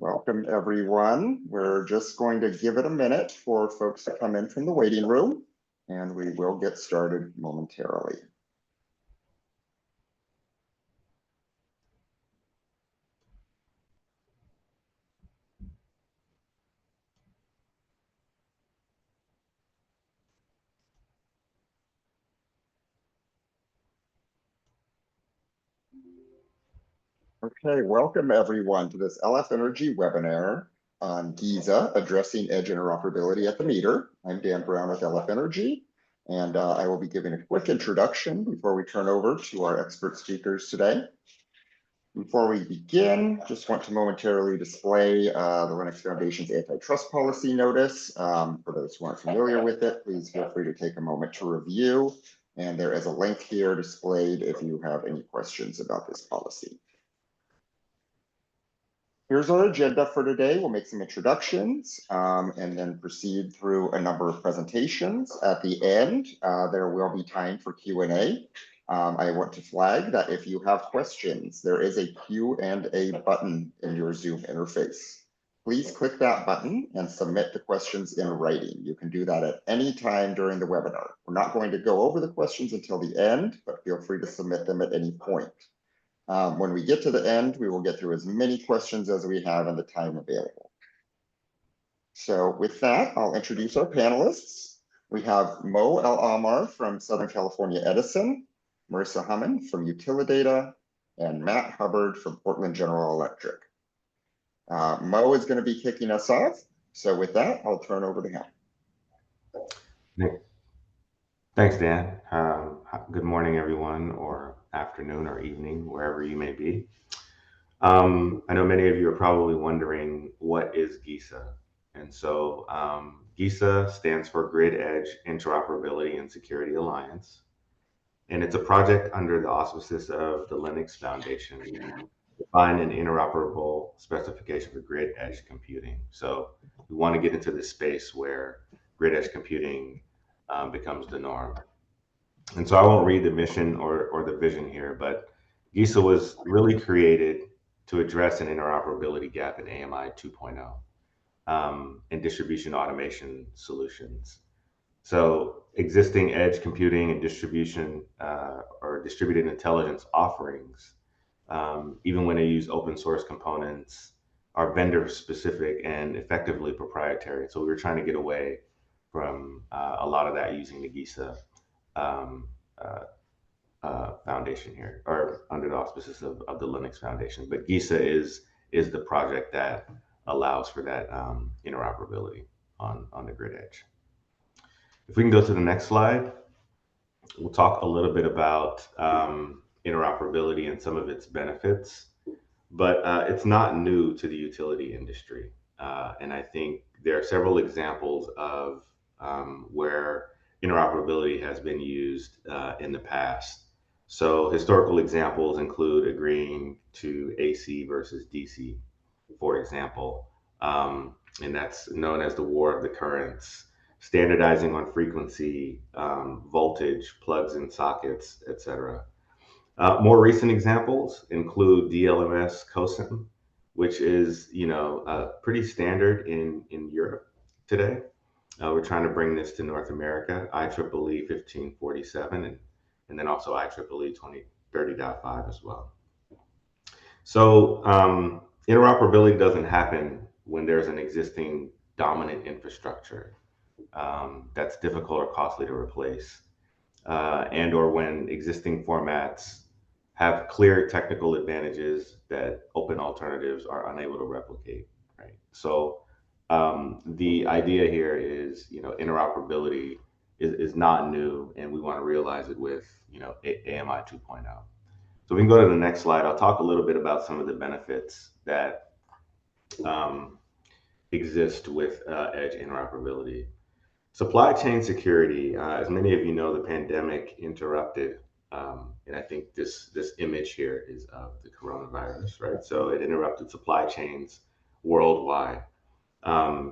Welcome, everyone. We're just going to give it a minute for folks to come in from the waiting room, and we will get started momentarily. Okay, welcome everyone to this LF Energy webinar on Giza, addressing edge interoperability at the meter. I'm Dan Brown with LF Energy, and I will be giving a quick introduction before we turn over to our expert speakers today. Before we begin, just want to momentarily display the Linux Foundation's antitrust policy notice. For those who aren't familiar with it, please feel free to take a moment to review. And there is a link here displayed if you have any questions about this policy. Here's our agenda for today. We'll make some introductions and then proceed through a number of presentations. At the end, there will be time for Q&A. I want to flag that if you have questions, there is a Q&A button in your Zoom interface. Please click that button and submit the questions in writing. You can do that at any time during the webinar. We're not going to go over the questions until the end, but feel free to submit them at any point. When we get to the end, we will get through as many questions as we have in the time available. So with that, I'll introduce our panelists. We have Mo Al-Ahman from Southern California Edison, Marissa Hummon from Utilidata, and Matt Hubbard from Portland General Electric. Mo is going to be kicking us off. So with that, I'll turn over to him. Thanks, Dan. Good morning, everyone, or afternoon or evening, wherever you may be. I know many of you are probably wondering, what is GEISA? And so GEISA stands for Grid Edge Interoperability and Security Alliance. And it's a project under the auspices of the Linux Foundation to define an interoperable specification for grid edge computing. So we want to get into this space where grid edge computing becomes the norm. And so I won't read the mission or the vision here, but GEISA was really created to address an interoperability gap in AMI 2.0 and distribution automation solutions. So existing edge computing and distribution or distributed intelligence offerings, even when they use open source components, are vendor specific and effectively proprietary. So we were trying to get away from a lot of that using the GEISA foundation here, or under the auspices of the Linux Foundation. But GEISA is the project that allows for that interoperability on the grid edge. If we can go to the next slide, we'll talk a little bit about interoperability and some of its benefits, but it's not new to the utility industry. And I think there are several examples of where interoperability has been used in the past. So historical examples include agreeing to AC versus DC, for example, and that's known as the War of the Currents, standardizing on frequency, voltage, plugs in sockets, etc. More recent examples include DLMS COSIM, which is pretty standard in Europe today. We're trying to bring this to North America, IEEE 1547, and then also IEEE 2030.5 as well. So interoperability doesn't happen when there's an existing dominant infrastructure that's difficult or costly to replace, and or when existing formats have clear technical advantages that open alternatives are unable to replicate, right? So the idea here is, interoperability is not new, and we want to realize it with, AMI 2.0. So we can go to the next slide. I'll talk a little bit about some of the benefits that exist with edge interoperability. Supply chain security, as many of you know, the pandemic interrupted, and I think this image here is of the coronavirus, right? So it interrupted supply chains worldwide.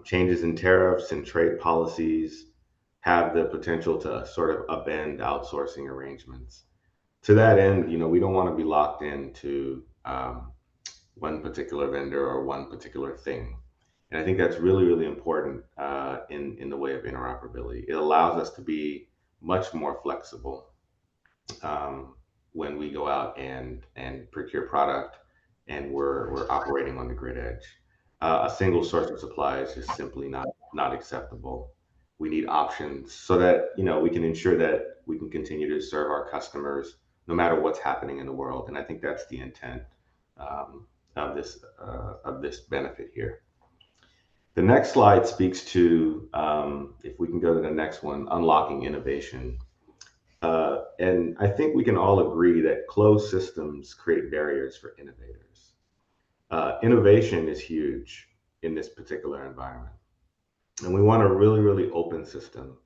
Changes in tariffs and trade policies have the potential to sort of upend outsourcing arrangements. To that end, we don't want to be locked into one particular vendor or one particular thing. And I think that's really, really important in the way of interoperability. It allows us to be much more flexible um, when we go out and procure product and we're operating on the grid edge. A single source of supply is just simply not acceptable. We need options so that we can ensure that we can continue to serve our customers no matter what's happening in the world. And I think that's the intent um, of this benefit here. The next slide speaks to, if we can go to the next one, unlocking innovation. And I think we can all agree that closed systems create barriers for innovators. Innovation is huge in this particular environment. And we want a really, really open system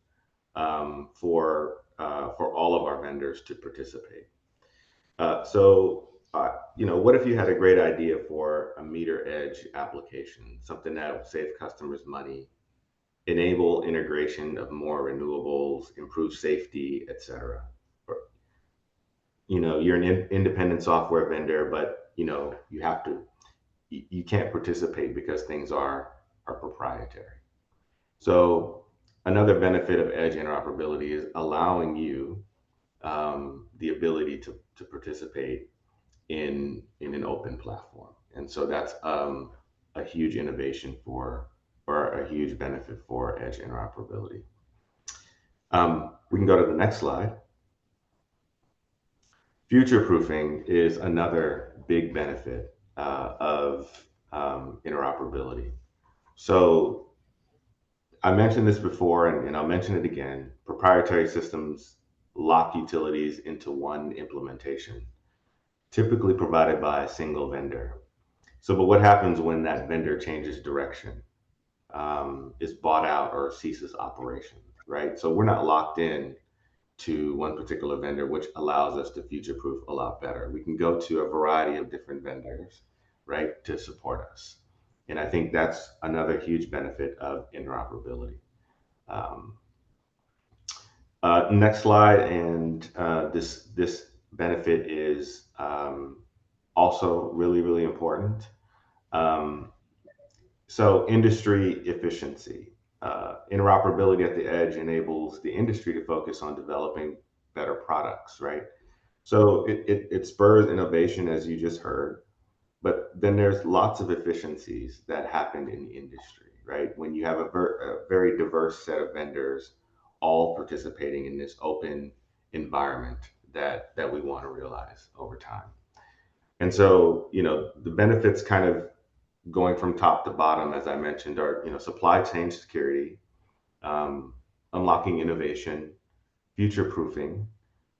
for all of our vendors to participate. What if you had a great idea for a meter edge application, something that will save customers money, enable integration of more renewables, improve safety, etc. You're an independent software vendor, but you can't participate because things are proprietary. So another benefit of edge interoperability is allowing you the ability to participate in an open platform. And so that's a huge innovation or a huge benefit for edge interoperability. We can go to the next slide. Future proofing is another big benefit of interoperability. So I mentioned this before, and I'll mention it again. Proprietary systems lock utilities into one implementation, typically provided by a single vendor. So, but what happens when that vendor changes direction, is bought out or ceases operation, right? So we're not locked in to one particular vendor, which allows us to future proof a lot better. We can go to a variety of different vendors, right, to support us. And I think that's another huge benefit of interoperability. Um, Next slide, and this benefit is also really, really important. Um, so industry efficiency. Interoperability at the edge enables the industry to focus on developing better products, right? So it spurs innovation, as you just heard, but then there's lots of efficiencies that happen in the industry, right? When you have a very diverse set of vendors all participating in this open environment that we want to realize over time. And so, the benefits kind of going from top to bottom, as I mentioned, are, supply chain security, um, unlocking innovation, future proofing,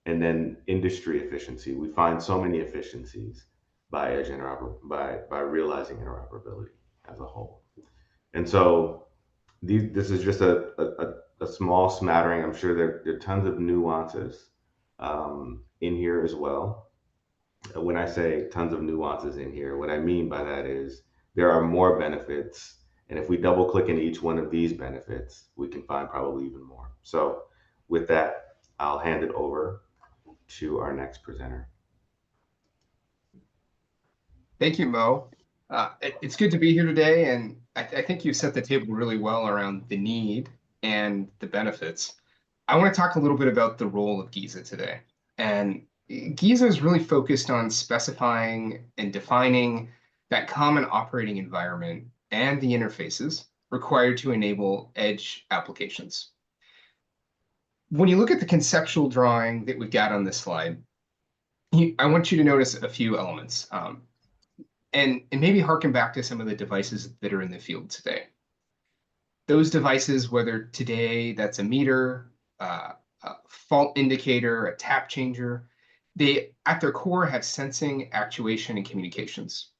and then industry efficiency. We find so many efficiencies by by realizing interoperability as a whole. And so this is just a small smattering. I'm sure there are tons of nuances in here as well. When I say tons of nuances in here, what I mean by that is there are more benefits. And if we double click in each one of these benefits, we can find probably even more. So with that, I'll hand it over to our next presenter. Thank you, Mo. It's good to be here today, and I think you set the table really well around the need and the benefits. I want to talk a little bit about the role of Giza today. And Giza is really focused on specifying and defining that common operating environment and the interfaces required to enable edge applications. When you look at the conceptual drawing that we've got on this slide, I want you to notice a few elements. And maybe harken back to some of the devices that are in the field today. Those devices, whether today that's a meter, a fault indicator, a tap changer, they at their core have sensing, actuation, and communications.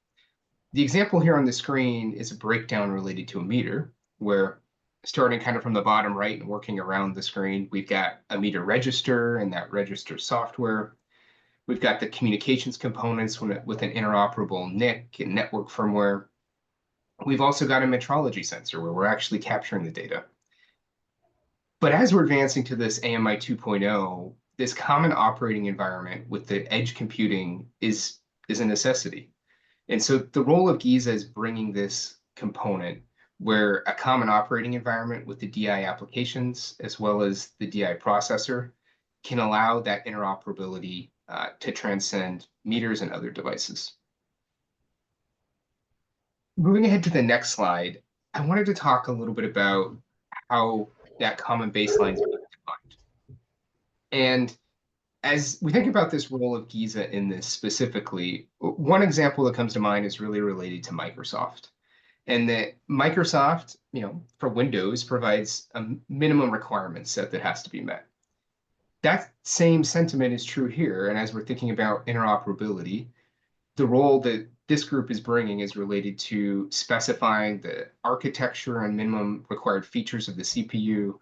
The example here on the screen is a breakdown related to a meter, where starting kind of from the bottom right and working around the screen, we've got a meter register and that register software. We've got the communications components with an interoperable NIC and network firmware. We've also got a metrology sensor where we're actually capturing the data. But as we're advancing to this AMI 2.0, this common operating environment with the edge computing is a necessity. And so the role of Giza is bringing this component where a common operating environment with the DI applications as well as the DI processor can allow that interoperability to transcend meters and other devices. Moving ahead to the next slide, I wanted to talk a little bit about how that common baseline is being defined. And as we think about this role of Giza in this specifically, one example that comes to mind is really related to Microsoft. And that Microsoft, for Windows, provides a minimum requirement set that has to be met. That same sentiment is true here. And as we're thinking about interoperability, the role that this group is bringing is related to specifying the architecture and minimum required features of the CPU,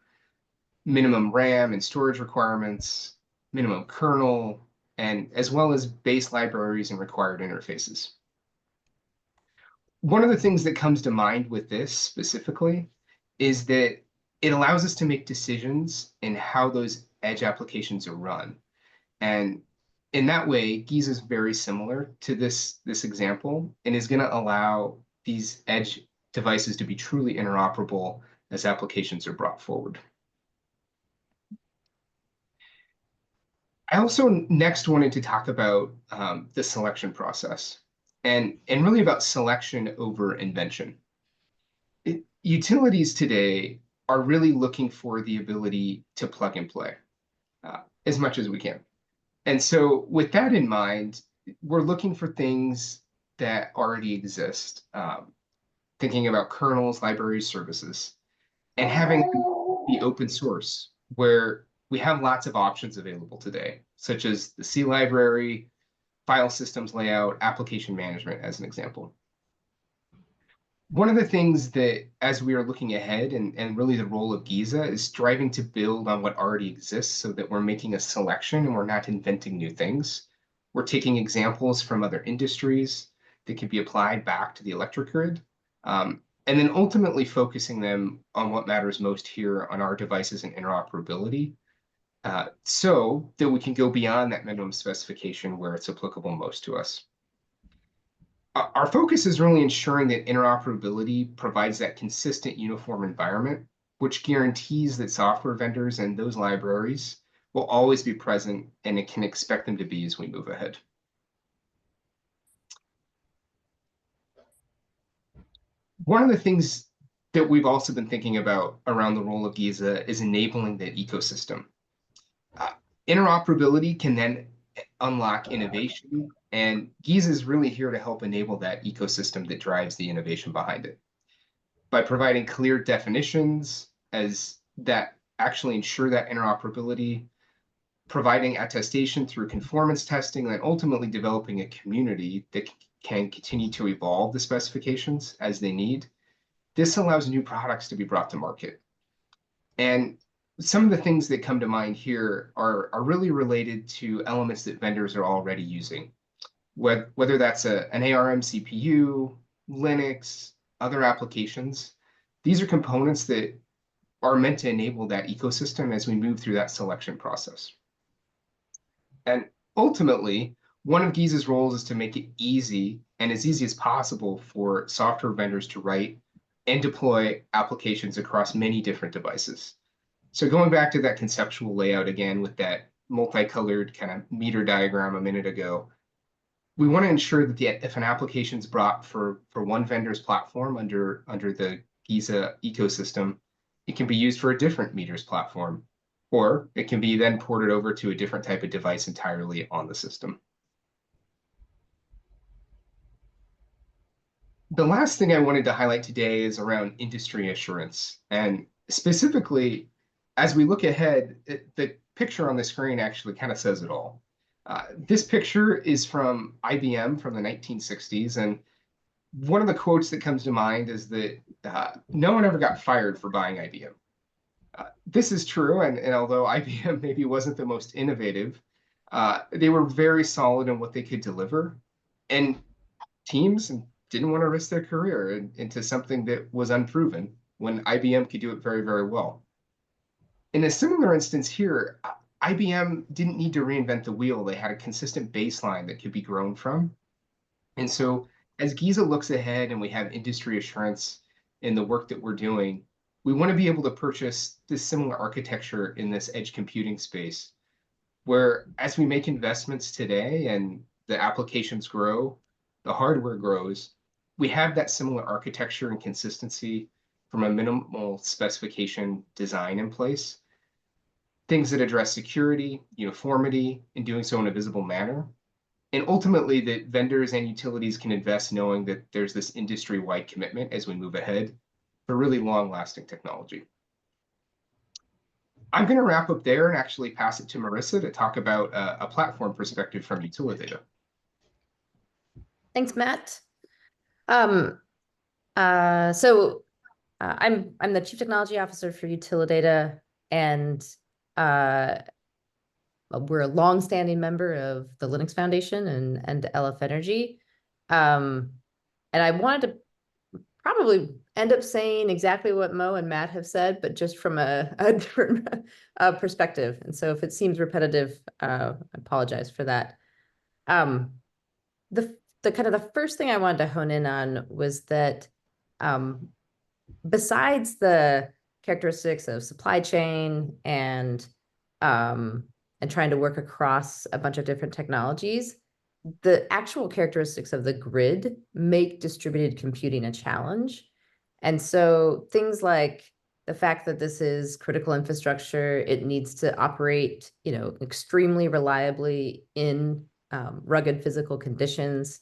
minimum RAM and storage requirements, minimum kernel, and as well as base libraries and required interfaces. One of the things that comes to mind with this specifically is that it allows us to make decisions in how those edge applications are run. And in that way, Giza is very similar to this example and is going to allow these edge devices to be truly interoperable as applications are brought forward. I also next wanted to talk about the selection process and really about selection over invention. Utilities today are really looking for the ability to plug and play as much as we can. And so with that in mind, we're looking for things that already exist, thinking about kernels, libraries, services, and having the open source where we have lots of options available today, such as the C library, file systems layout, application management, as an example. One of the things that, as we are looking ahead, and really the role of Giza, is striving to build on what already exists so that we're making a selection and we're not inventing new things. We're taking examples from other industries that can be applied back to the electric grid, and then ultimately focusing them on what matters most here on our devices and interoperability, so that we can go beyond that minimum specification where it's applicable most to us. Our focus is really ensuring that interoperability provides that consistent uniform environment, which guarantees that software vendors and those libraries will always be present and it can expect them to be as we move ahead. One of the things that we've also been thinking about around the role of Giza is enabling the ecosystem. Interoperability can then unlock innovation, and Giza is really here to help enable that ecosystem that drives the innovation behind it. By providing clear definitions as that actually ensure that interoperability, providing attestation through conformance testing, and ultimately developing a community that can continue to evolve the specifications as they need. This allows new products to be brought to market. And some of the things that come to mind here are really related to elements that vendors are already using, whether that's an ARM CPU, Linux, other applications. These are components that are meant to enable that ecosystem as we move through that selection process. And ultimately, one of Giza's roles is to make it easy and as easy as possible for software vendors to write and deploy applications across many different devices. So going back to that conceptual layout again with that multicolored kind of meter diagram a minute ago, we want to ensure that if an application is brought for one vendor's platform under the Giza ecosystem, it can be used for a different meters platform, or it can be then ported over to a different type of device entirely on the system. The last thing I wanted to highlight today is around industry assurance. And specifically, as we look ahead, the picture on the screen actually kind of says it all. This picture is from IBM from the 1960s. And one of the quotes that comes to mind is that no one ever got fired for buying IBM. This is true. And although IBM maybe wasn't the most innovative, they were very solid in what they could deliver. And teams didn't want to risk their career into something that was unproven when IBM could do it very, very well. In a similar instance here, IBM didn't need to reinvent the wheel. They had a consistent baseline that could be grown from. And so as Giza looks ahead and we have industry assurance in the work that we're doing, we want to be able to purchase this similar architecture in this edge computing space, where as we make investments today and the applications grow, the hardware grows, we have that similar architecture and consistency from a minimal specification design in place, things that address security, uniformity, and doing so in a visible manner. And ultimately, that vendors and utilities can invest knowing that there's this industry-wide commitment as we move ahead for really long-lasting technology. I'm going to wrap up there and actually pass it to Marissa to talk about a platform perspective from Utilidata. Thanks, Matt. I'm the Chief Technology Officer for Utilidata, and we're a longstanding member of the Linux Foundation and LF Energy. And I wanted to probably end up saying exactly what Mo and Matt have said, but just from a different perspective. And so if it seems repetitive, I apologize for that. The kind of the first thing I wanted to hone in on was that besides the characteristics of supply chain and trying to work across a bunch of different technologies, the actual characteristics of the grid make distributed computing a challenge. And so things like the fact that this is critical infrastructure, it needs to operate, extremely reliably in rugged physical conditions.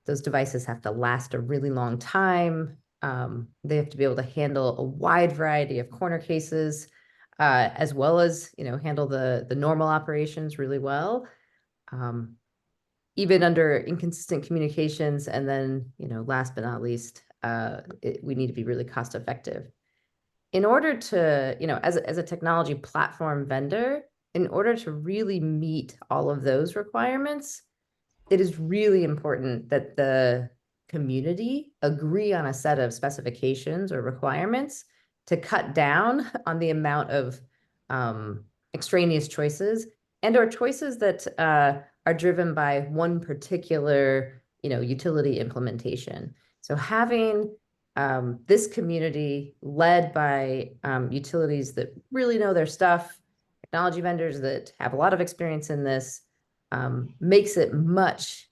Those devices have to last a really long time. They have to be able to handle a wide variety of corner cases, as well as, handle the normal operations really well. Even under inconsistent communications, and then, last but not least, we need to be really cost effective. In order to, as a technology platform vendor, in order to really meet all of those requirements, it is really important that the community agree on a set of specifications or requirements to cut down on the amount of extraneous choices and/or choices that are driven by one particular, utility implementation. So having this community led by utilities that really know their stuff, technology vendors that have a lot of experience in this, makes it much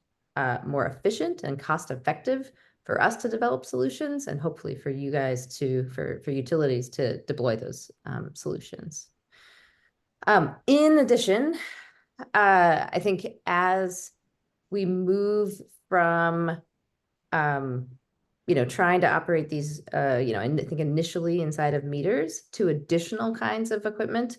more efficient and cost effective for us to develop solutions, and hopefully for you guys for utilities to deploy those solutions. In addition, I think as we move from, trying to operate these, I think initially inside of meters to additional kinds of equipment,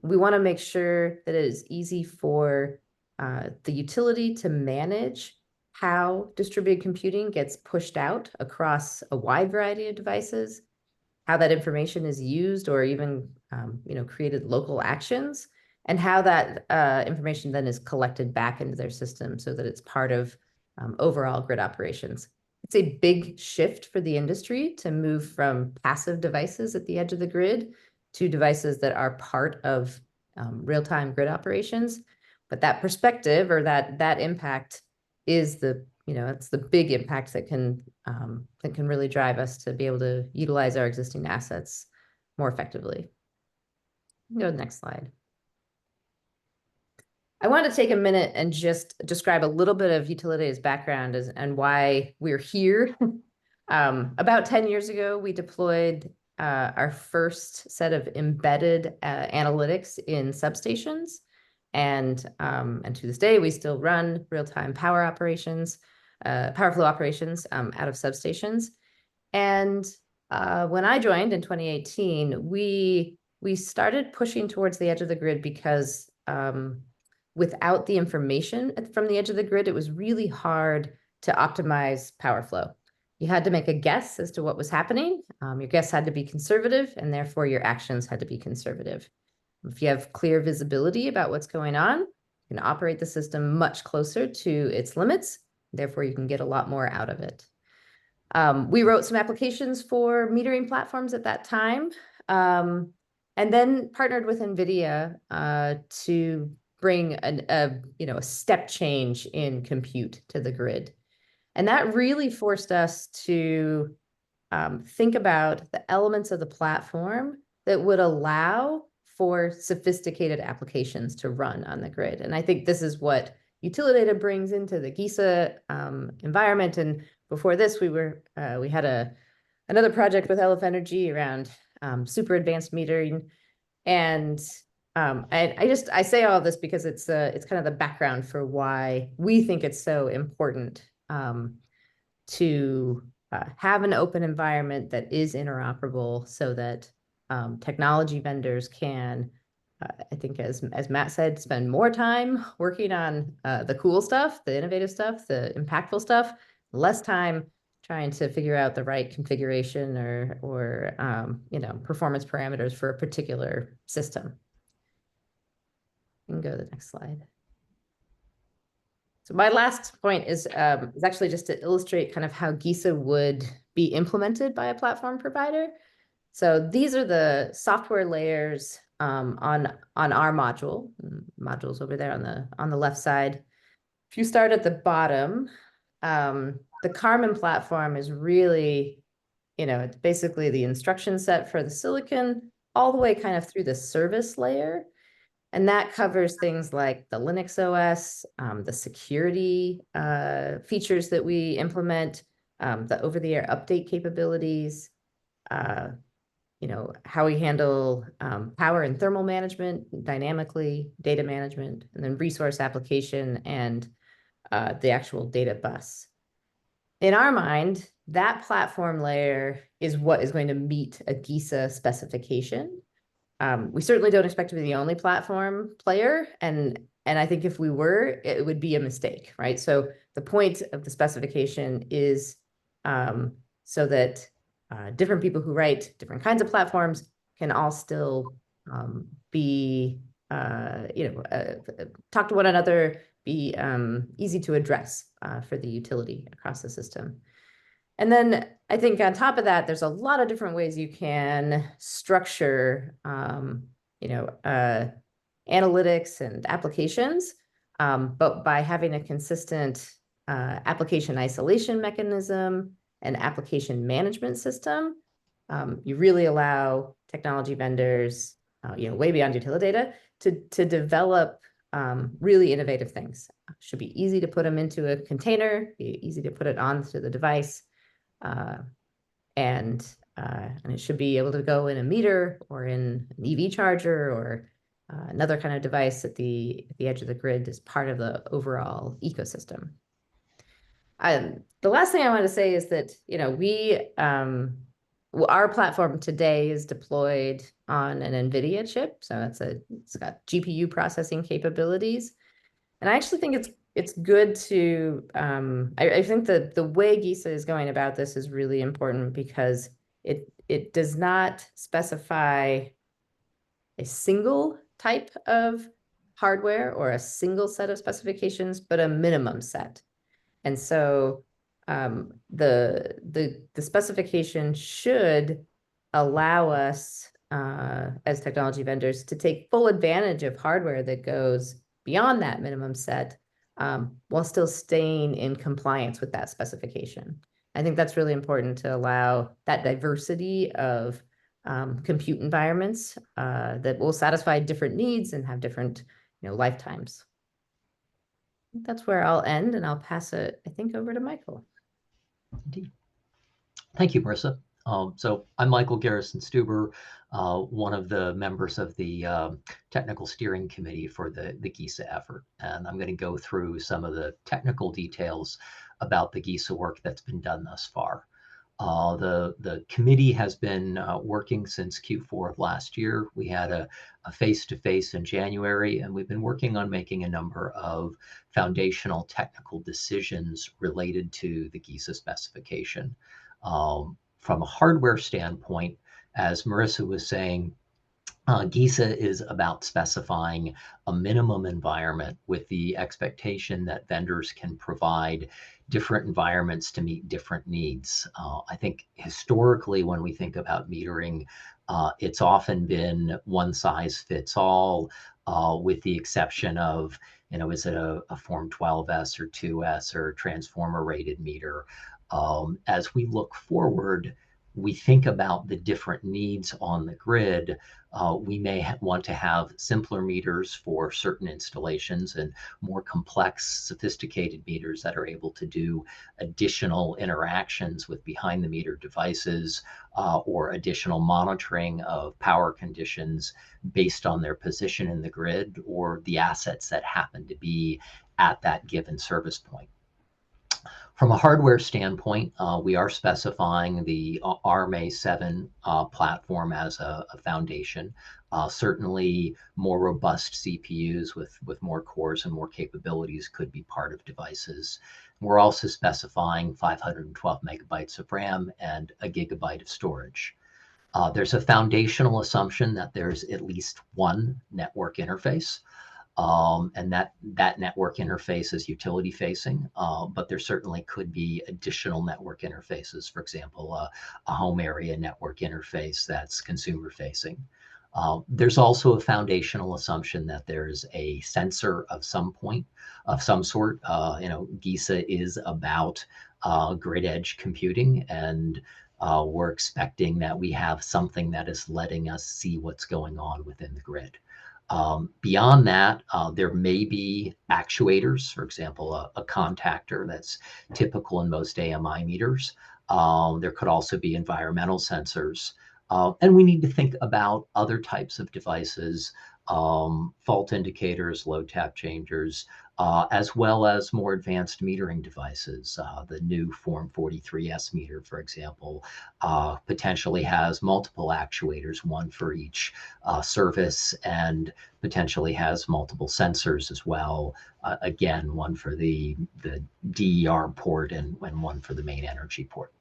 we want to make sure that it is easy for the utility to manage how distributed computing gets pushed out across a wide variety of devices, how that information is used or even, created local actions, and how that information then is collected back into their system so that it's part of overall grid operations. It's a big shift for the industry to move from passive devices at the edge of the grid to devices that are part of real-time grid operations. But that perspective or that impact is it's the big impact that can really drive us to be able to utilize our existing assets more effectively. Go to the next slide. I want to take a minute and just describe a little bit of Utilidata's background and why we're here. About 10 years ago, we deployed our first set of embedded analytics in substations. And to this day, we still run real-time power flow operations out of substations. And when I joined in 2018, we started pushing towards the edge of the grid because without the information from the edge of the grid, it was really hard to optimize power flow. You had to make a guess as to what was happening. Your guess had to be conservative, and therefore your actions had to be conservative. If you have clear visibility about what's going on, you can operate the system much closer to its limits. Therefore, you can get a lot more out of it. We wrote some applications for metering platforms at that time, and then partnered with NVIDIA to bring a step change in compute to the grid. And that really forced us to think about the elements of the platform that would allow for sophisticated applications to run on the grid. And I think this is what Utilidata brings into the GEISA environment. And before this, we had another project with Energy around super advanced metering. And I say all this because it's kind of the background for why we think it's so important to have an open environment that is interoperable, so that technology vendors can, I think, as Matt said, spend more time working on the cool stuff, the innovative stuff, the impactful stuff, less time trying to figure out the right configuration or performance parameters for a particular system. You can go to the next slide. So my last point is actually just to illustrate kind of how GEISA would be implemented by a platform provider. So these are the software layers on our modules over there on the left side. If you start at the bottom, the Carmen platform is really, it's basically the instruction set for the silicon all the way kind of through the service layer. And that covers things like the Linux OS, the security features that we implement, the over-the-air update capabilities, how we handle power and thermal management dynamically, data management, and then resource application and the actual data bus. In our mind, that platform layer is what is going to meet a GEISA specification. We certainly don't expect to be the only platform player, and I think if we were, it would be a mistake, right? So the point of the specification is so that different people who write different kinds of platforms can all still be, talk to one another, be easy to address for the utility across the system. And then I think on top of that, there's a lot of different ways you can structure, analytics and applications, but by having a consistent application isolation mechanism and application management system, you really allow technology vendors, way beyond Utilidata, to develop really innovative things. It should be easy to put them into a container, be easy to put it onto the device. And it should be able to go in a meter or in an EV charger or another kind of device at the edge of the grid as part of the overall ecosystem. The last thing I want to say is that our platform today is deployed on an NVIDIA chip, so it's got GPU processing capabilities, and I actually think it's good to, I think that the way GEISA is going about this is really important because it does not specify a single type of hardware or a single set of specifications, but a minimum set. And so the specification should allow us as technology vendors to take full advantage of hardware that goes beyond that minimum set, while still staying in compliance with that specification. I think that's really important to allow that diversity of compute environments that will satisfy different needs and have different lifetimes. That's where I'll end, and I'll pass it, I think, over to Michael. Indeed. Thank you, Marissa. So I'm Michael Garrison Stuber, one of the members of the technical steering committee for the GEISA effort. And I'm going to go through some of the technical details about the GEISA work that's been done thus far. The committee has been working since Q4 of last year. We had a face-to-face in January, and we've been working on making a number of foundational technical decisions related to the GEISA specification. From a hardware standpoint, as Marissa was saying, GEISA is about specifying a minimum environment with the expectation that vendors can provide different environments to meet different needs. I think historically, when we think about metering, it's often been one size fits all. with the exception of, is it a Form 12S or 2S or transformer rated meter? As we look forward, we think about the different needs on the grid. We may want to have simpler meters for certain installations and more complex, sophisticated meters that are able to do additional interactions with behind the meter devices or additional monitoring of power conditions based on their position in the grid or the assets that happen to be at that given service point. From a hardware standpoint, we are specifying the ARM-A7 platform as a foundation. Certainly more robust CPUs with more cores and more capabilities could be part of devices. We're also specifying 512 megabytes of RAM and a gigabyte of storage. There's a foundational assumption that there's at least one network interface. And that network interface is utility facing, but there certainly could be additional network interfaces, for example, a home area network interface that's consumer facing. There's also a foundational assumption that there's a sensor of some sort. GEISA is about grid edge computing, and we're expecting that we have something that is letting us see what's going on within the grid. Beyond that, there may be actuators, for example, a contactor that's typical in most AMI meters. There could also be environmental sensors. And we need to think about other types of devices, fault indicators, load tap changers, as well as more advanced metering devices. The new Form 43S meter, for example, potentially has multiple actuators, one for each service, and potentially has multiple sensors as well. Again, one for the DER port and one for the main energy port.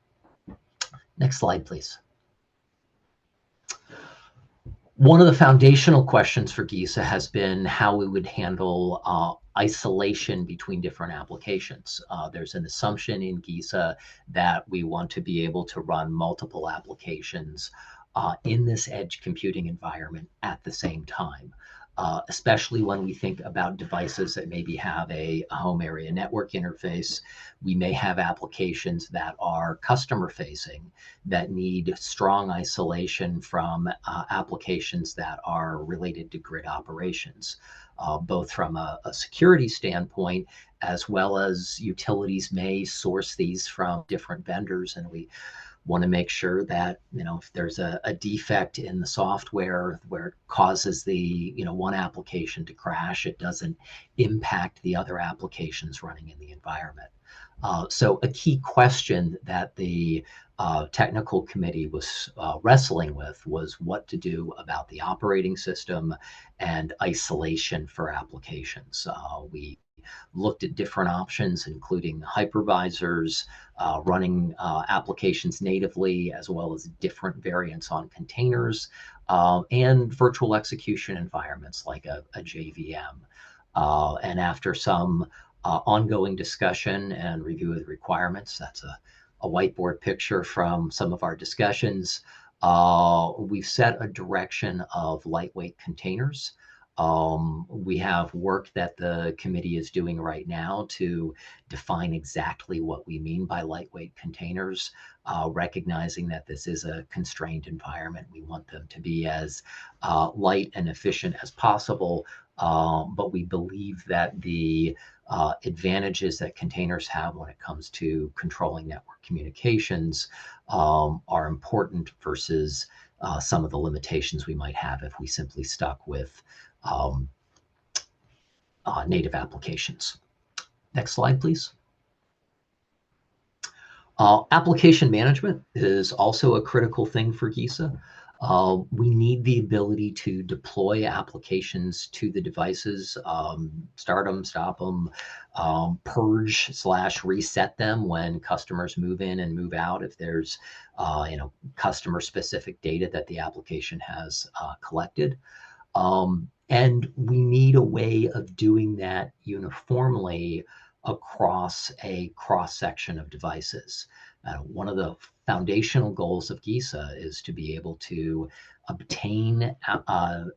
Next slide, please. One of the foundational questions for GEISA has been how we would handle isolation between different applications. There's an assumption in GEISA that we want to be able to run multiple applications in this edge computing environment at the same time. Especially when we think about devices that maybe have a home area network interface. We may have applications that are customer facing that need strong isolation from applications that are related to grid operations, both from a security standpoint, as well as utilities may source these from different vendors, and we want to make sure that, if there's a defect in the software where it causes the, one application to crash, it doesn't impact the other applications running in the environment. So a key question that the technical committee was wrestling with was what to do about the operating system and isolation for applications. We looked at different options, including hypervisors, running applications natively, as well as different variants on containers, and virtual execution environments like a JVM. And after some ongoing discussion and review of the requirements, that's a whiteboard picture from some of our discussions, we've set a direction of lightweight containers. We have work that the committee is doing right now to define exactly what we mean by lightweight containers, recognizing that this is a constrained environment. We want them to be as light and efficient as possible, but we believe that the advantages that containers have when it comes to controlling network communications are important versus some of the limitations we might have if we simply stuck with native applications. Next slide, please. Application management is also a critical thing for GEISA. We need the ability to deploy applications to the devices, start them, stop them, purge/reset them when customers move in and move out if there's customer-specific data that the application has collected. And we need a way of doing that uniformly across a cross-section of devices. One of the foundational goals of GEISA is to be able to obtain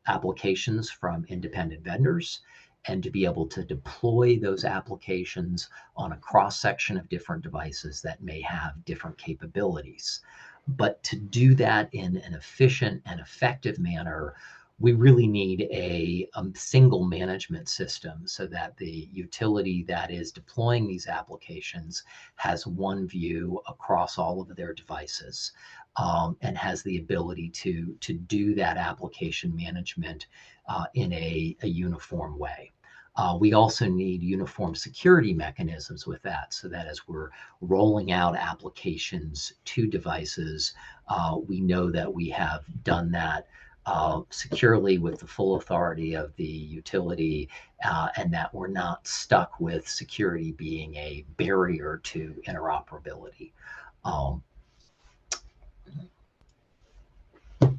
applications from independent vendors, and to be able to deploy those applications on a cross-section of different devices that may have different capabilities. But to do that in an efficient and effective manner, we really need a single management system so that the utility that is deploying these applications has one view across all of their devices, and has the ability to do that application management in a uniform way. We also need uniform security mechanisms with that, so that as we're rolling out applications to devices, we know that we have done that securely with the full authority of the utility, and that we're not stuck with security being a barrier to interoperability.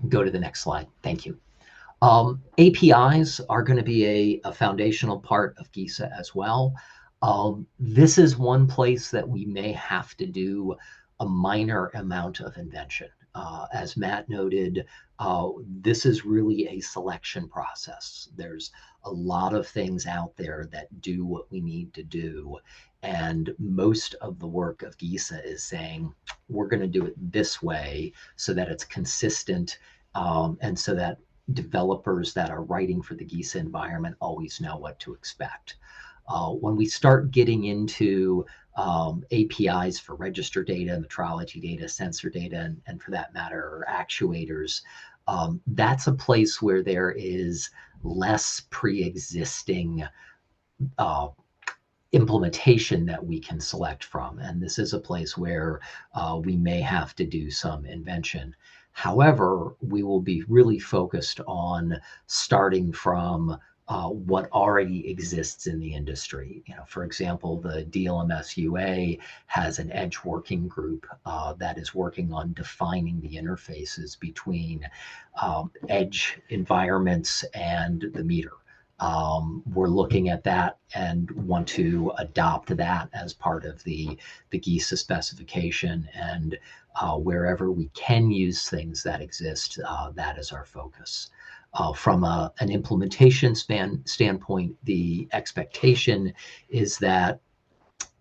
Go to the next slide. Thank you. APIs are going to be a foundational part of GEISA as well. This is one place that we may have to do a minor amount of invention. As Matt noted, this is really a selection process. There's a lot of things out there that do what we need to do. And most of the work of GEISA is saying, we're going to do it this way so that it's consistent, and so that developers that are writing for the GEISA environment always know what to expect. When we start getting into APIs for register data, metrology data, sensor data, and for that matter, actuators, that's a place where there is less pre-existing implementation that we can select from. And this is a place where we may have to do some invention. However, we will be really focused on starting from what already exists in the industry. For example, the DLMS UA has an edge working group that is working on defining the interfaces between edge environments and the meter. We're looking at that and want to adopt that as part of the GEISA specification, and wherever we can use things that exist, that is our focus. From an implementation standpoint, the expectation is that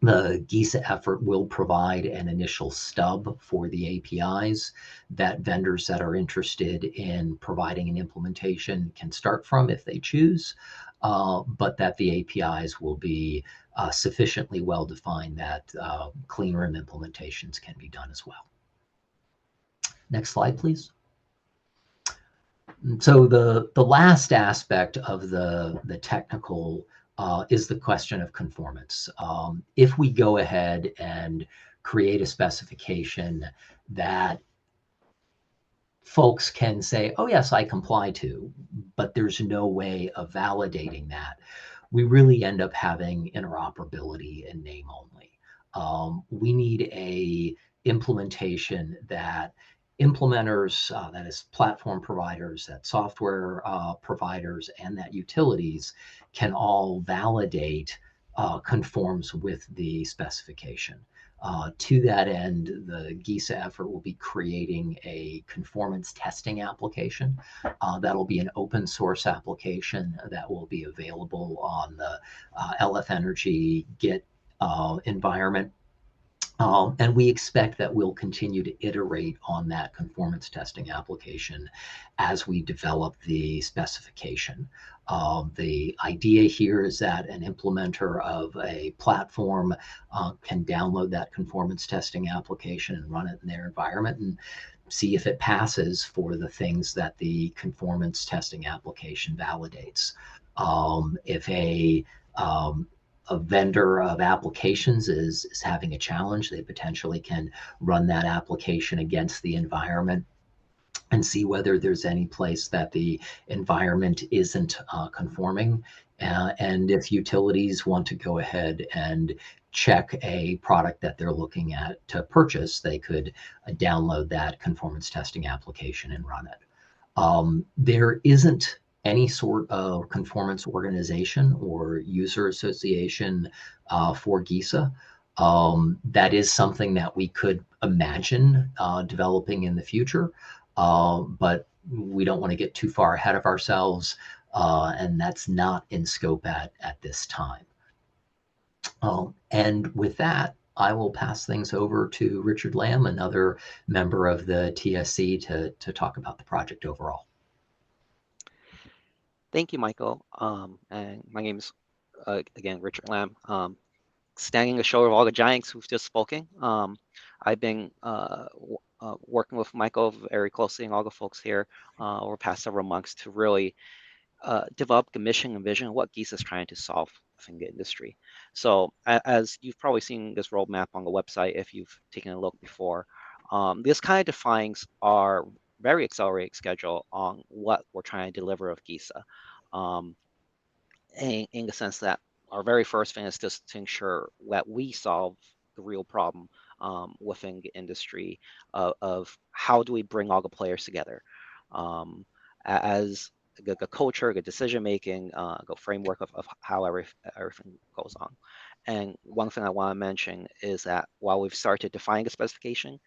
the GEISA effort will provide an initial stub for the APIs that vendors that are interested in providing an implementation can start from if they choose, but that the APIs will be sufficiently well defined that clean room implementations can be done as well. Next slide, please. So the last aspect of the technical is the question of conformance. If we go ahead and create a specification that folks can say, oh yes, I comply to, but there's no way of validating that, we really end up having interoperability in name only. We need a implementation that implementers, that is platform providers, that software providers, and that utilities can all validate conforms with the specification. To that end, the GEISA effort will be creating a conformance testing application. That'll be an open source application that will be available on the LF Energy Git environment. And we expect that we'll continue to iterate on that conformance testing application as we develop the specification. The idea here is that an implementer of a platform can download that conformance testing application and run it in their environment and see if it passes for the things that the conformance testing application validates. If a vendor of applications is having a challenge, they potentially can run that application against the environment and see whether there's any place that the environment isn't conforming. And if utilities want to go ahead and check a product that they're looking at to purchase, they could download that conformance testing application and run it. There isn't any sort of conformance organization or user association for GEISA. That is something that we could imagine developing in the future, but we don't want to get too far ahead of ourselves, and that's not in scope at this time. And with that, I will pass things over to Richard Lamb, another member of the TSC, to talk about the project overall. Thank you, Michael. And my name is, again, Richard Lamb. Standing the shoulder of all the giants who've just spoken. I've been working with Michael very closely and all the folks here over the past several months to really develop the mission and vision of what Giza is trying to solve within the industry. So as you've probably seen this roadmap on the website, if you've taken a look before, this kind of defines our very accelerated schedule on what we're trying to deliver of Giza. In the sense that our very first thing is just to ensure that we solve the real problem within the industry of how do we bring all the players together as the culture, the decision making, the framework of how everything goes on. And one thing I want to mention is that while we've started defining the specification,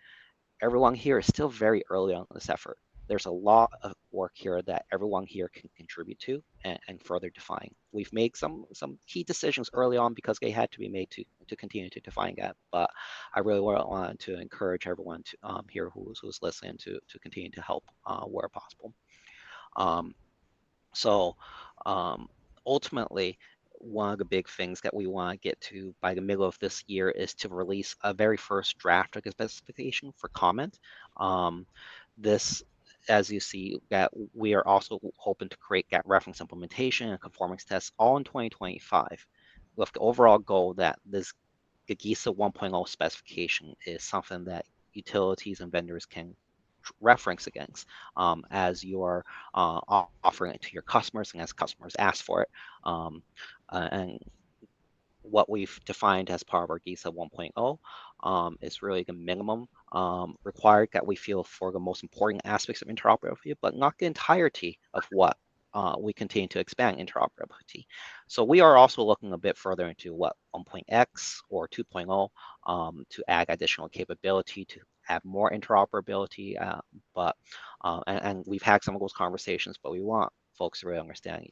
everyone here is still very early on in this effort. There's a lot of work here that everyone here can contribute to and further define. We've made some key decisions early on because they had to be made to continue to define that. But I really want to encourage everyone to here who's listening to continue to help where possible. Ultimately, one of the big things that we want to get to by the middle of this year is to release a very first draft of the specification for comment. This, as you see, that we are also hoping to create that reference implementation and conformance tests all in 2025, with the overall goal that this GEISA 1.0 specification is something that utilities and vendors can reference against as you're offering it to your customers and as customers ask for it. And what we've defined as part of our GEISA 1.0 is really the minimum required that we feel for the most important aspects of interoperability, but not the entirety of what we continue to expand interoperability. So we are also looking a bit further into what 1.x or 2.0 to add additional capability to have more interoperability. And we've had some of those conversations, but we want folks to really understand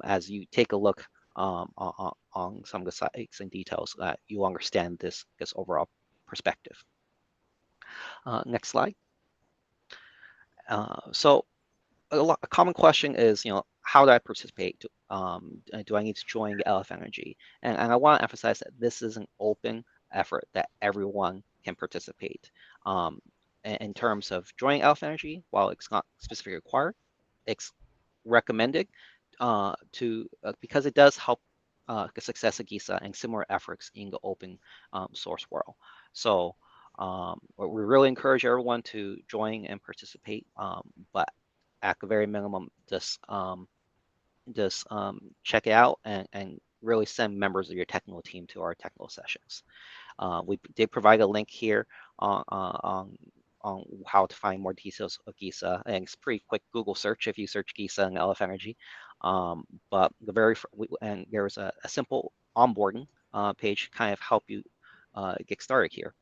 as you take a look on some of the sites and details that you understand this overall perspective. Next slide. So a common question is, how do I participate? Do I need to join the LF Energy? And I want to emphasize that this is an open effort that everyone can participate. In terms of joining LF Energy, while it's not specifically required, it's recommended because it does help the success of GEISA and similar efforts in the open source world. So we really encourage everyone to join and participate, but at the very minimum, just check it out and really send members of your technical team to our technical sessions. We did provide a link here on how to find more details of GEISA, and it's a pretty quick Google search if you search GEISA and LF Energy. But and there's a simple onboarding page to kind of help you get started here.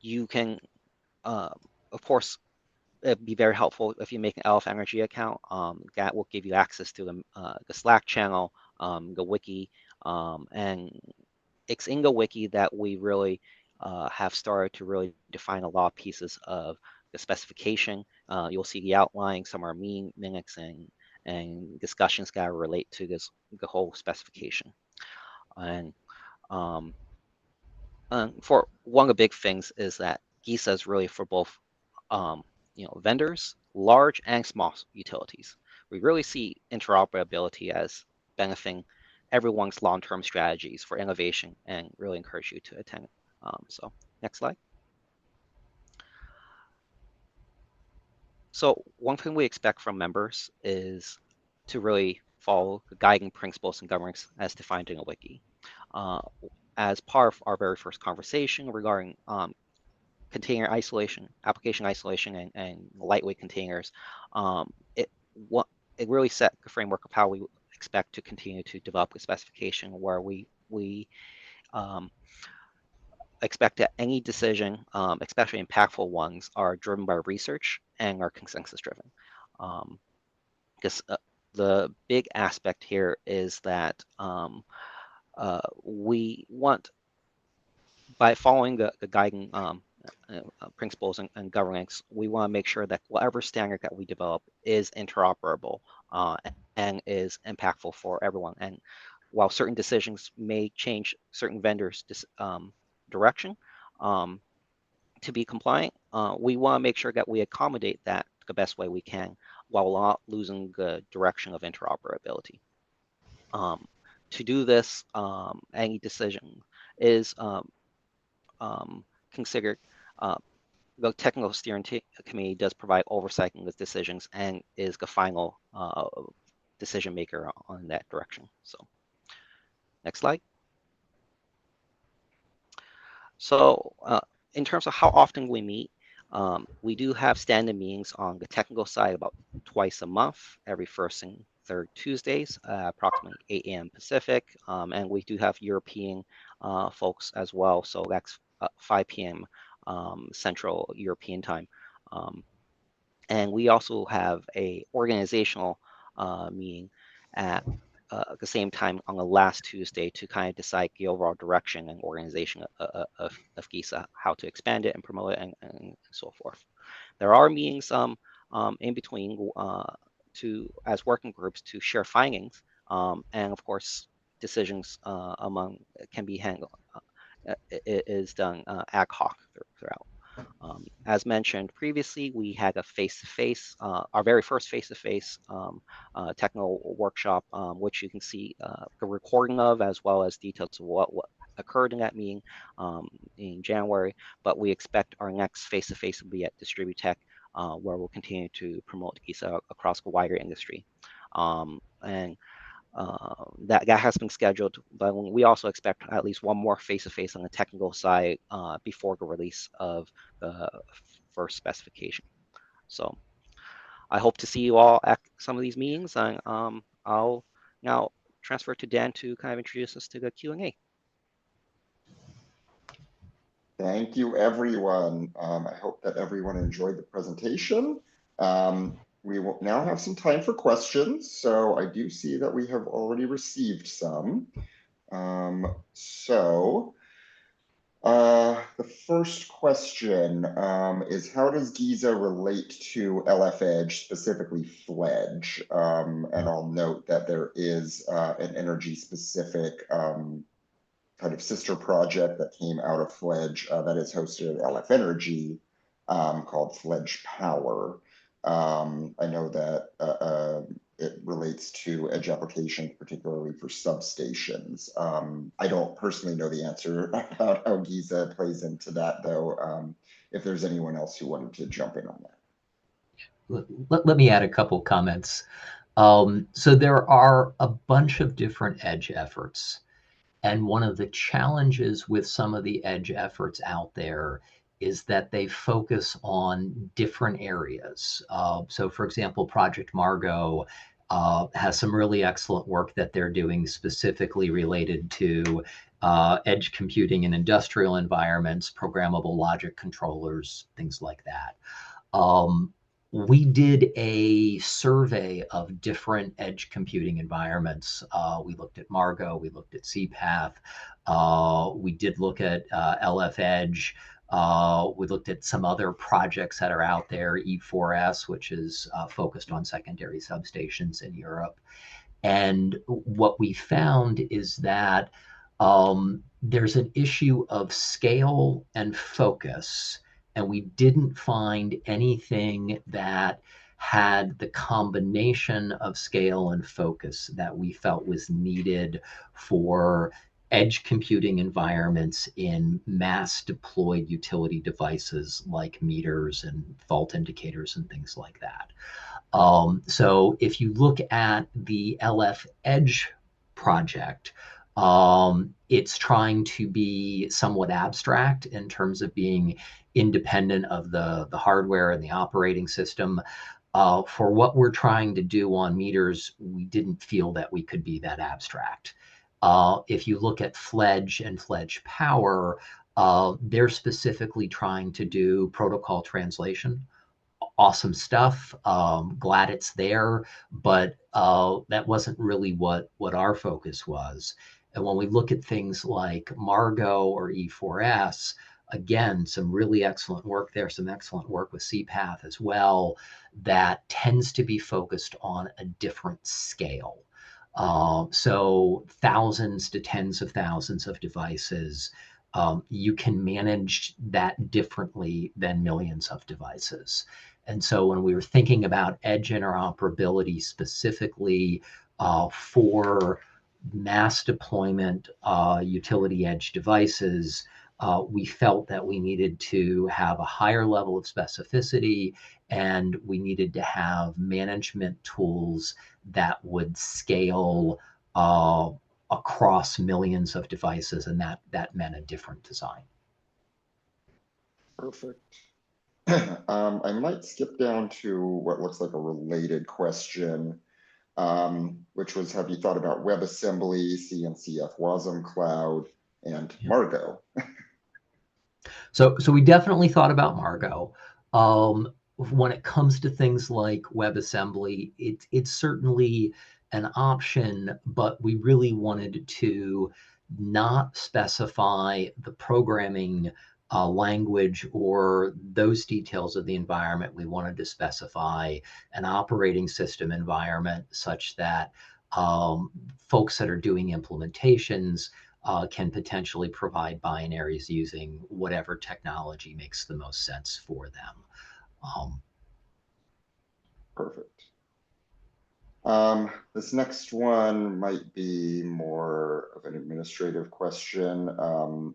You can, of course, it'd be very helpful if you make an LF Energy account. That will give you access to the Slack channel, the wiki, and it's in the wiki that we really have started to really define a lot of pieces of the specification. You'll see the outline, some are minutes and discussions that relate to the whole specification. And for one of the big things is that GEISA is really for both vendors, large and small utilities. We really see interoperability as benefiting everyone's long-term strategies for innovation and really encourage you to attend. So next slide. So one thing we expect from members is to really follow the guiding principles and governance as defined in a wiki. As part of our very first conversation regarding container isolation, application isolation, and lightweight containers, it really set the framework of how we expect to continue to develop a specification where we expect that any decision, especially impactful ones, are driven by research and are consensus driven. Because the big aspect here is that we want, by following the guiding principles and governance, we want to make sure that whatever standard that we develop is interoperable and is impactful for everyone. And while certain decisions may change certain vendors' direction to be compliant, we want to make sure that we accommodate that the best way we can while not losing the direction of interoperability. To do this, any decision is considered. The technical steering committee does provide oversight in the decisions and is the final decision maker on that direction. So, next slide. So, in terms of how often we meet, we do have standing meetings on the technical side about twice a month, every first and third Tuesdays, approximately 8 a.m. Pacific, and we do have European folks as well. So that's 5 p.m. Central European time. And we also have a organizational meeting at the same time on the last Tuesday to kind of decide the overall direction and organization of GEISA, how to expand it and promote it and so forth. There are meetings in between as working groups to share findings, and of course decisions among can be handled. It is done ad hoc throughout. As mentioned previously, we had a face-to-face, our very first face-to-face technical workshop, which you can see the recording of, as well as details of what occurred in that meeting in January. But we expect our next face-to-face will be at Distributech, where we'll continue to promote GEISA across the wider industry. And that has been scheduled, but we also expect at least one more face-to-face on the technical side before the release of the first specification. So I hope to see you all at some of these meetings, and I'll now transfer to Dan to kind of introduce us to the Q&A. Thank you, everyone. I hope that everyone enjoyed the presentation. We will now have some time for questions. So I do see that we have already received some. The first question is, how does GEISA relate to LF Edge, specifically FLEDGE? And I'll note that there is an energy-specific kind of sister project that came out of FLEDGE that is hosted at LF Energy called FLEDGE Power. I know that it relates to edge applications, particularly for substations. I don't personally know the answer about how GEISA plays into that, though. If there's anyone else who wanted to jump in on that. Let me add a couple comments. So there are a bunch of different edge efforts. And one of the challenges with some of the edge efforts out there is that they focus on different areas. So for example, Project Margot has some really excellent work that they're doing specifically related to edge computing in industrial environments, programmable logic controllers, things like that. We did a survey of different edge computing environments. We looked at Margot, we looked at CPath, we did look at LF Edge. We looked at some other projects that are out there, E4S, which is focused on secondary substations in Europe. And what we found is that there's an issue of scale and focus, and we didn't find anything that had the combination of scale and focus that we felt was needed for edge computing environments in mass deployed utility devices like meters and fault indicators and things like that. So if you look at the LF Edge project, it's trying to be somewhat abstract in terms of being independent of the hardware and the operating system. For what we're trying to do on meters, we didn't feel that we could be that abstract. If you look at FLEDGE and FLEDGE Power, They're specifically trying to do protocol translation. Awesome stuff. Glad it's there, but that wasn't really what our focus was. And when we look at things like Margot or E4S, again, some really excellent work there, some excellent work with CPath as well, that tends to be focused on a different scale. So thousands to tens of thousands of devices. You can manage that differently than millions of devices. And so when we were thinking about edge interoperability specifically for mass deployment utility edge devices, we felt that we needed to have a higher level of specificity, and we needed to have management tools that would scale across millions of devices, and that meant a different design. Perfect. I might skip down to what looks like a related question, which was, have you thought about WebAssembly, CNCF WASM Cloud, and Margot? So we definitely thought about Margot. When it comes to things like WebAssembly, it's certainly an option, but we really wanted to not specify the programming language or those details of the environment. We wanted to specify an operating system environment such that folks that are doing implementations can potentially provide binaries using whatever technology makes the most sense for them. Perfect. This next one might be more of an administrative question.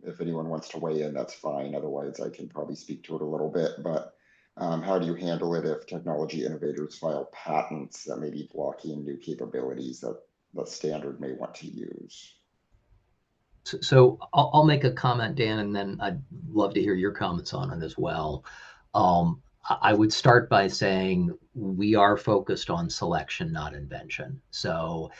If anyone wants to weigh in, that's fine. Otherwise, I can probably speak to it a little bit. But how do you handle it if technology innovators file patents that may be blocking new capabilities that the standard may want to use? So I'll make a comment, Dan, and then I'd love to hear your comments on it as well. I would start by saying we are focused on selection, not invention. So,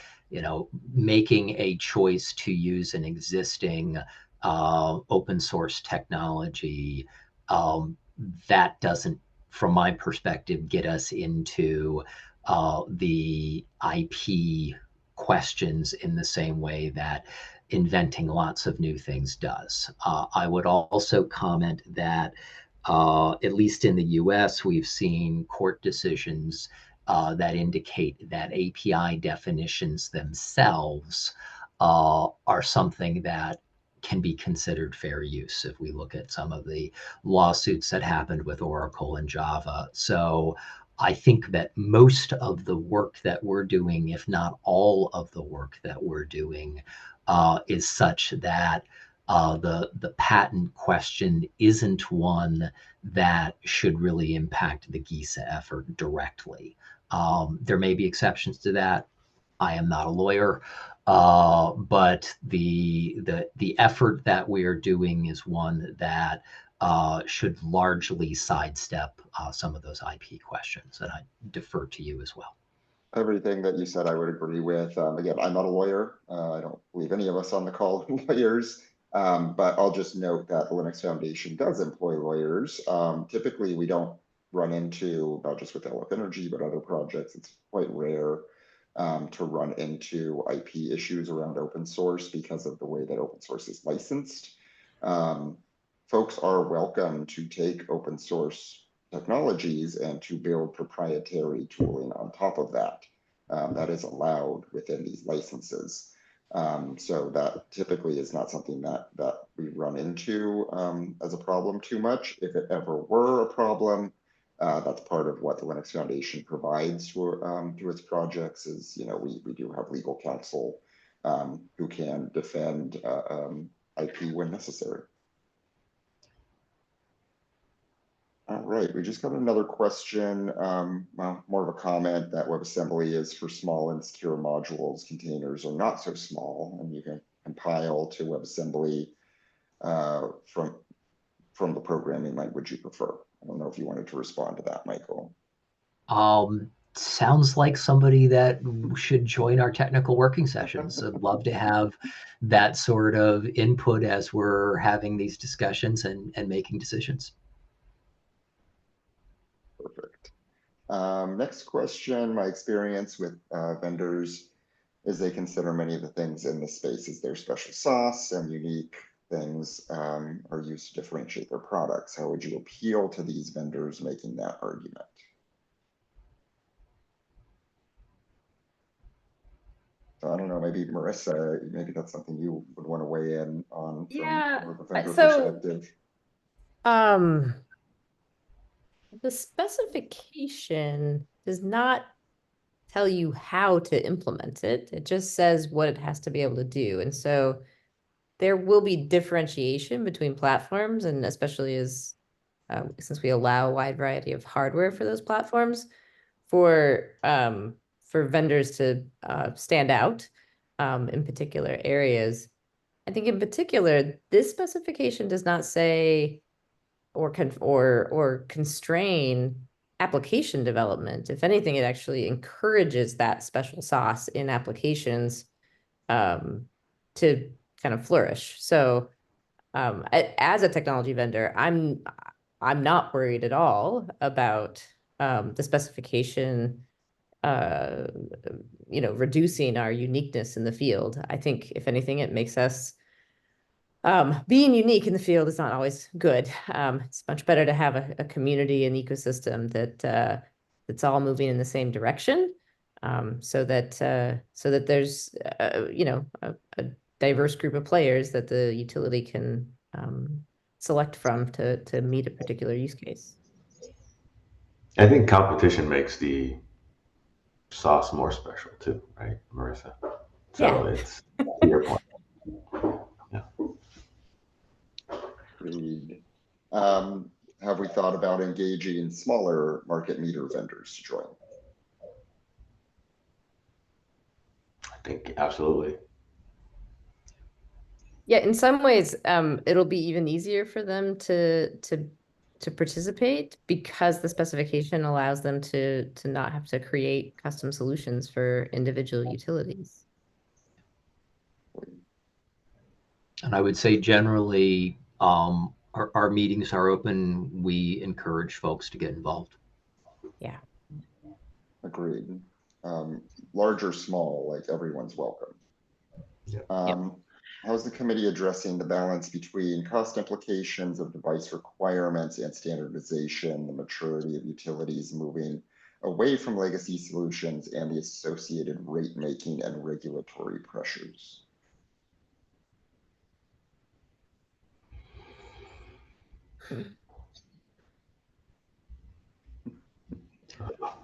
making a choice to use an existing open source technology, that doesn't, from my perspective, get us into the IP questions in the same way that inventing lots of new things does. I would also comment that at least in the US, we've seen court decisions that indicate that API definitions themselves are something that can be considered fair use if we look at some of the lawsuits that happened with Oracle and Java. So I think that most of the work that we're doing, if not all of the work that we're doing, is such that the patent question isn't one that should really impact the GEISA effort directly. There may be exceptions to that. I am not a lawyer, but the effort that we are doing is one that should largely sidestep some of those IP questions, and I defer to you as well. Everything that you said, I would agree with. Again, I'm not a lawyer. I don't believe any of us on the call are lawyers, but I'll just note that the Linux Foundation does employ lawyers. Typically, we don't run into, not just with LF Energy, but other projects, it's quite rare to run into IP issues around open source because of the way that open source is licensed. Folks are welcome to take open source technologies and to build proprietary tooling on top of that. That is allowed within these licenses. So that typically is not something that we run into as a problem too much. If it ever were a problem, that's part of what the Linux Foundation provides to its projects is, we do have legal counsel who can defend IP when necessary. All right, we just got another question, well, more of a comment that WebAssembly is for small and secure modules. Containers are not so small, and you can compile to WebAssembly from the programming language you prefer. I don't know if you wanted to respond to that, Michael. sounds like somebody that should join our technical working sessions. I'd love to have that sort of input as we're having these discussions and making decisions. Perfect. Next question, my experience with vendors is they consider many of the things in the space as their special sauce, and unique things are used to differentiate their products. How would you appeal to these vendors making that argument? So I don't know, maybe Marissa, maybe that's something you would want to weigh in on from more of a vendor perspective. The specification does not tell you how to implement it. It just says what it has to be able to do. And so there will be differentiation between platforms, and especially as since we allow a wide variety of hardware for those platforms, for vendors to stand out in particular areas. I think in particular, this specification does not say or constrain application development. If anything, it actually encourages that special sauce in applications to kind of flourish. So as a technology vendor, I'm not worried at all about the specification reducing our uniqueness in the field. I think if anything, it makes us being unique in the field is not always good. It's much better to have a community and ecosystem that's all moving in the same direction, so that there's a diverse group of players that the utility can select from to meet a particular use case. I think competition makes the sauce more special too, right, Marissa? So Yeah. it's to your point. Yeah. Agreed. Have we thought about engaging smaller market meter vendors to join? I think absolutely. Yeah, in some ways, it'll be even easier for them to participate because the specification allows them to not have to create custom solutions for individual utilities. And I would say generally, our meetings are open. We encourage folks to get involved. Yeah. Agreed. Large or small, like everyone's welcome. Yeah. How's the committee addressing the balance between cost implications of device requirements and standardization, the maturity of utilities moving away from legacy solutions, and the associated rate making and regulatory pressures?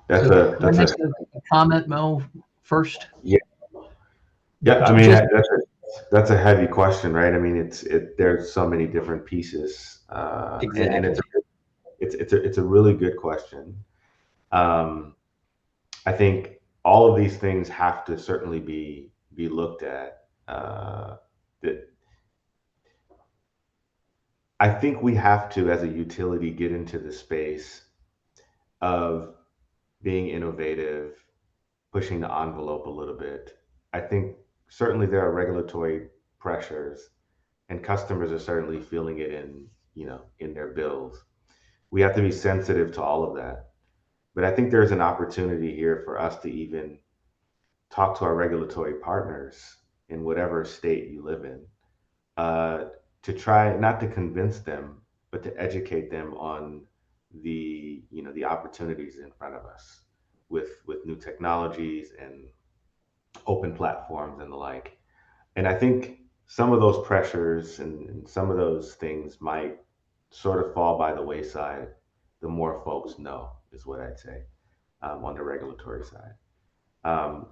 That's a comment, Mo, first. Yeah. I mean, that's a heavy question, right? I mean, there's so many different pieces, exactly. and it's a really good question. I think all of these things have to certainly be looked at. I think we have to, as a utility, get into the space of being innovative, pushing the envelope a little bit. I think certainly there are regulatory pressures, and customers are certainly feeling it in their bills. We have to be sensitive to all of that. But I think there's an opportunity here for us to even talk to our regulatory partners in whatever state you live in, to try not to convince them, but to educate them on the opportunities in front of us with new technologies and open platforms and the like. And I think some of those pressures and some of those things might sort of fall by the wayside the more folks know, is what I'd say, on the regulatory side.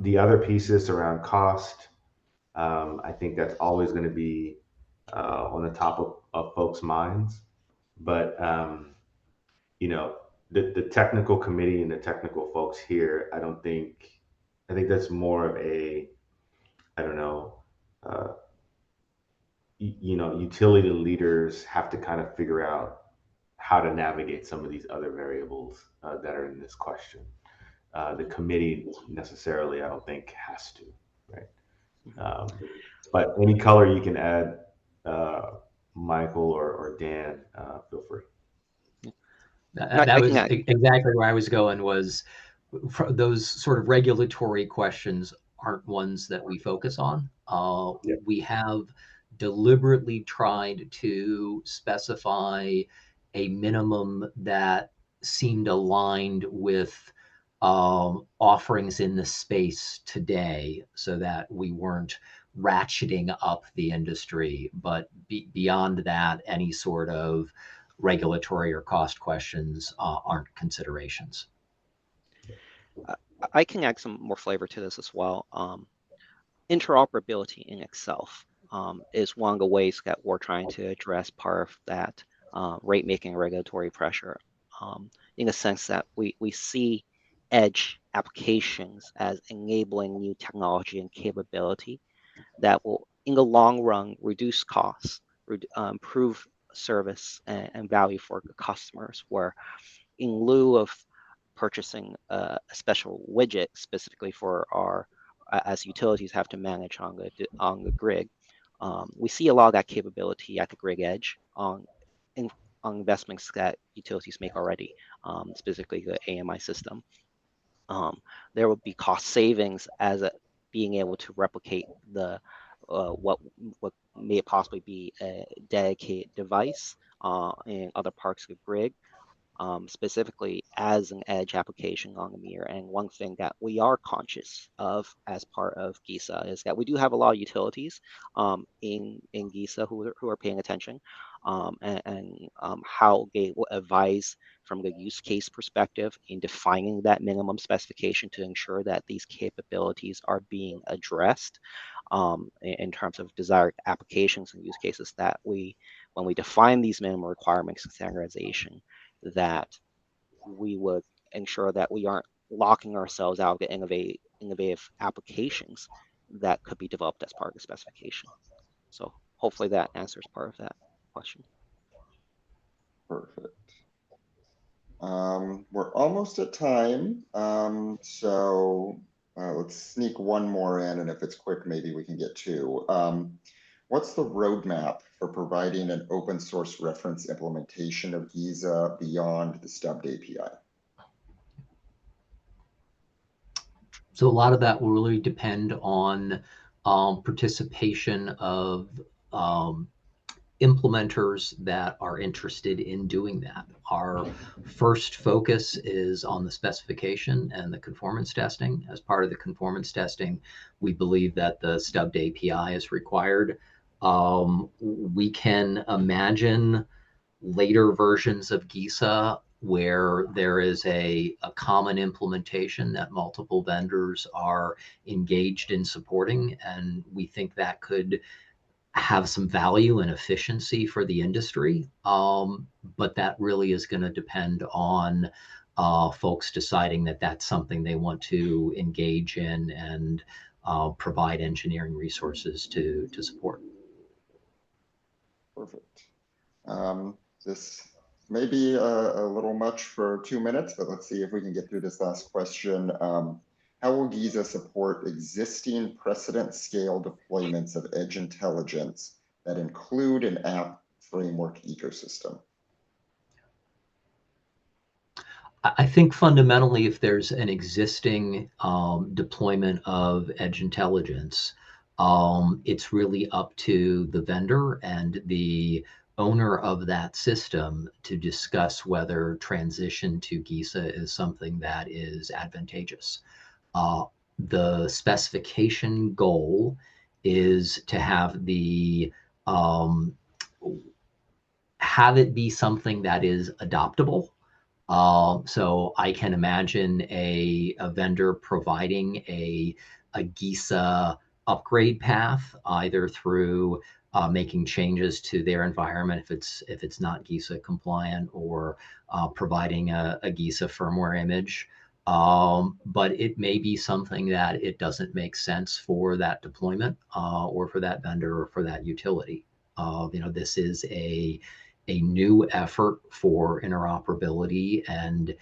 The other pieces around cost, I think that's always going to be on the top of folks' minds. But the technical committee and the technical folks here, I think that's more of a, I don't know, utility leaders have to kind of figure out how to navigate some of these other variables that are in this question. The committee necessarily, I don't think, has to, right? But any color you can add, Michael or Dan, feel free. That was exactly where I was going, was those sort of regulatory questions aren't ones that we focus on. We have deliberately tried to specify a minimum that seemed aligned with offerings in the space today, so that we weren't ratcheting up the industry. But beyond that, any sort of regulatory or cost questions aren't considerations. I can add some more flavor to this as well. Interoperability in itself is one of the ways that we're trying to address part of that rate-making regulatory pressure, in a sense that we see edge applications as enabling new technology and capability that will, in the long run, reduce costs, improve service and value for the customers, where in lieu of purchasing a special widget specifically for our, as utilities have to manage on the grid, we see a lot of that capability at the grid edge on investments that utilities make already, specifically the AMI system. There will be cost savings as being able to replicate the what may possibly be a dedicated device in other parts of the grid, specifically as an edge application on the mirror. And one thing that we are conscious of as part of GEISA is that we do have a lot of utilities in GEISA who are paying attention, and how they will advise from the use case perspective in defining that minimum specification to ensure that these capabilities are being addressed in terms of desired applications and use cases, that when we define these minimum requirements of standardization, that we would ensure that we aren't locking ourselves out of innovative applications that could be developed as part of the specification. So hopefully that answers part of that question. Perfect. We're almost at time, so let's sneak one more in, and if it's quick, maybe we can get two. What's the roadmap for providing an open source reference implementation of Giza beyond the stubbed API? So a lot of that will really depend on participation of implementers that are interested in doing that. Our first focus is on the specification and the conformance testing. As part of the conformance testing, we believe that the stubbed API is required. We can imagine later versions of GEISA where there is a common implementation that multiple vendors are engaged in supporting, and we think that could have some value and efficiency for the industry. But that really is going to depend on folks deciding that that's something they want to engage in and provide engineering resources to support. Perfect. This may be a little much for 2 minutes, but let's see if we can get through this last question. How will Giza support existing precedent scale deployments of edge intelligence that include an app framework ecosystem? I think fundamentally, if there's an existing deployment of edge intelligence, it's really up to the vendor and the owner of that system to discuss whether transition to GEISA is something that is advantageous. The specification goal is to have the have it be something that is adoptable. So I can imagine a vendor providing a GEISA upgrade path, either through making changes to their environment if it's not GEISA compliant, or providing a GEISA firmware image. But it may be something that it doesn't make sense for that deployment, or for that vendor, or for that utility. This is a new effort for interoperability, and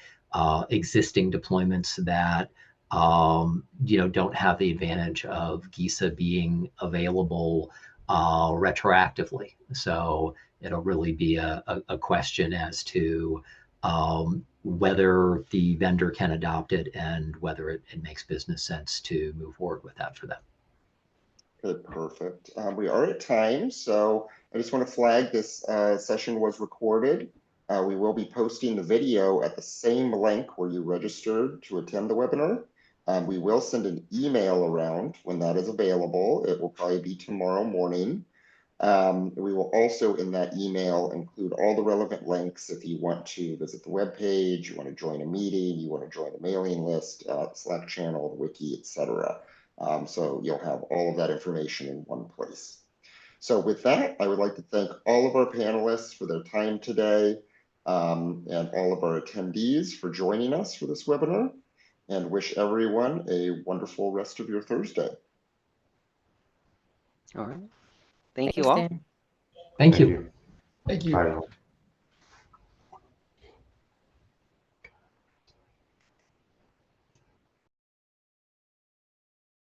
existing deployments that don't have the advantage of GEISA being available retroactively. So it'll really be a question as to whether the vendor can adopt it and whether it makes business sense to move forward with that for them. Okay, perfect. We are at time, so I just want to flag this session was recorded. We will be posting the video at the same link where you registered to attend the webinar. We will send an email around when that is available. It will probably be tomorrow morning. We will also in that email include all the relevant links if you want to visit the webpage, you want to join a meeting, you want to join the mailing list, Slack channel, the wiki, etc. So you'll have all of that information in one place. So with that, I would like to thank all of our panelists for their time today, and all of our attendees for joining us for this webinar, and wish everyone a wonderful rest of your Thursday. All right. Thank you Thanks, all. Dan. Thank you. Thank you. Bye, everyone.